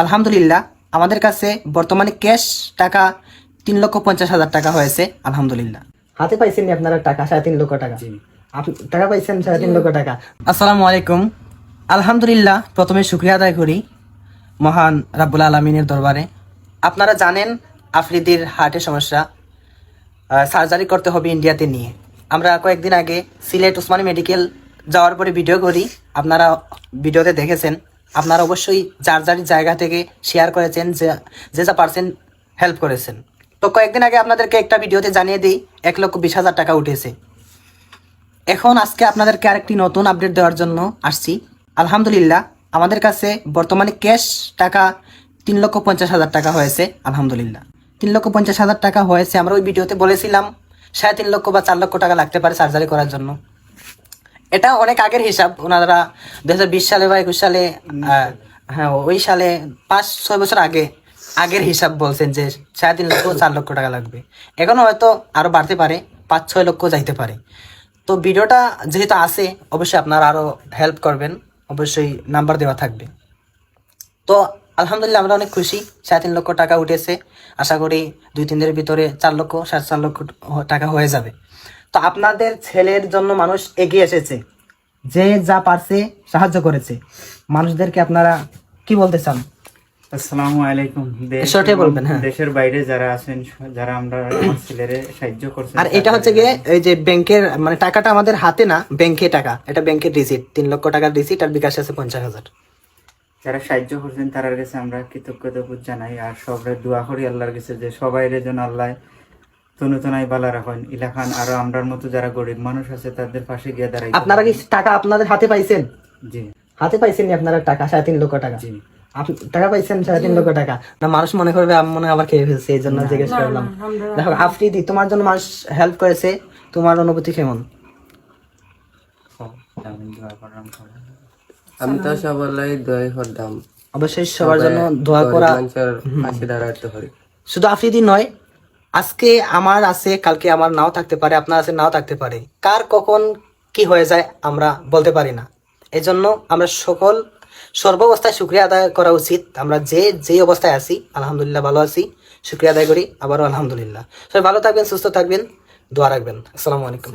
আলহামদুলিল্লাহ আমাদের কাছে বর্তমানে ক্যাশ টাকা 3,50,000 টাকা হয়েছে। আলহামদুলিল্লাহ হাতে পাইছেন আপনারা টাকা 3.5 লক্ষ টাকা। টাকা পাইছেন 3.5 লক্ষ টাকা। আসসালামু আলাইকুম। আলহামদুলিল্লাহ প্রথমে শুকরিয়া আদায় করি মহান রাব্বুল আলামিনের দরবারে। আপনারা জানেন আফ্রিদির হার্টের সমস্যা, সার্জারি করতে হবে ইন্ডিয়াতে নিয়ে। আমরা কয়েকদিন আগে সিলেট ওসমানী মেডিকেল যাওয়ার পরে ভিডিও করি, আপনারা ভিডিওতে দেখেছেন। আপনারা অবশ্যই যার যার জায়গা থেকে শেয়ার করেছেন, যে যা পারছেন হেল্প করেছেন। তো কয়েকদিন আগে আপনাদেরকে একটা ভিডিওতে জানিয়ে দিই 1,20,000 টাকা উঠেছে। এখন আজকে আপনাদেরকে আরেকটি নতুন আপডেট দেওয়ার জন্য আসছি। আলহামদুলিল্লাহ আমাদের কাছে বর্তমানে ক্যাশ টাকা 3,50,000 টাকা হয়েছে। আলহামদুলিল্লাহ 3,50,000 টাকা হয়েছে। আমরা ওই ভিডিওতে বলেছিলাম 3.5 লক্ষ বা 4 লক্ষ টাকা লাগতে পারে সার্জারি করার জন্য। এটা অনেক আগের হিসাব, ওনারা 2020 সালে বা 21 সালে, হ্যাঁ ওই সালে 5-6 বছর আগের হিসাব বলছেন যে 3.5 লক্ষ 4 লক্ষ টাকা লাগবে। এখন হয়তো আরো বাড়তে পারে, 5-6 লক্ষ যাইতে পারে। তো ভিডিওটা যেহেতু আছে অবশ্যই আপনারা আরো হেল্প করবেন, অবশ্যই নাম্বার দেওয়া থাকবে। তো আলহামদুলিল্লাহ আমরা অনেক খুশি, 3.5 লক্ষ টাকা উঠেছে। আশা করি 2-3 দিনের ভিতরে 4 লক্ষ 4.5 লক্ষ টাকা হয়ে যাবে। তো আপনাদের ছেলের জন্য মানুষ এগিয়ে এসেছে, যে যা পারছে সাহায্য করেছে। মানুষদেরকে আপনারা কি বলতে চান? আসসালামু আলাইকুম। শর্টে বলবেন। হ্যাঁ, দেশের বাইরে যারা আছেন, যারা আমরা আমার ছেলেরে সাহায্য করছে। আর এটা হচ্ছে গিয়ে এই যে ব্যাংকের মানে টাকাটা আমাদের হাতে না, ব্যাংকে টাকা, এটা ব্যাংকের রিসিট, 3 লক্ষ টাকার রিসিট, আর বিকাশ আছে 50,000। যারা সাহায্য করছেন তার কাছে আমরা কৃতজ্ঞতা জানাই, আর সবাই দোয়া করি আল্লাহর কাছে যে সবাই যেন আল্লাহ তনুতনাই বালা রাখেন ইলাখান। আরো আমরার মতো যারা গরিব মানুষ আছে তাদের পাশে গিয়ে দাঁড়াই। আপনারা কি টাকা আপনাদের হাতে পাইছেন? জি, হাতে পাইছেন আপনারা টাকা 3.5 লক্ষ টাকা? জি। টাকা পাইছেন 3.5 লক্ষ টাকা? না মানুষ মনে করবে আমি মনে আবার খেয়ে ফেলছে, এই জন্য জিজ্ঞেস করলাম। দেখো আফ্রিদি, তোমার জন্য মানুষ হেল্প করেছে, তোমার অনুভূতি কেমন? আমি তো সবাই দোয়াই করতাম, অবশ্যই সবার জন্য দোয়া করা, পাশে দাঁড়াতে পারি। শুধু আফ্রিদি নয়, আজকে আমার আছে কালকে আমার নাও থাকতে পারে, আপনার আছে নাও থাকতে পারে। কার কখন কি হয়ে যায় আমরা বলতে পারি না। এই জন্য আমরা সর্বাবস্থায় শুকরিয়া আদায় করা উচিত। আমরা যে অবস্থায় আছি আলহামদুলিল্লাহ ভালো আছি, শুকরিয়া আদায় করি আবারও আলহামদুলিল্লাহ। সবাই ভালো থাকবেন, সুস্থ থাকবেন, দোয়া রাখবেন। আসসালামু আলাইকুম।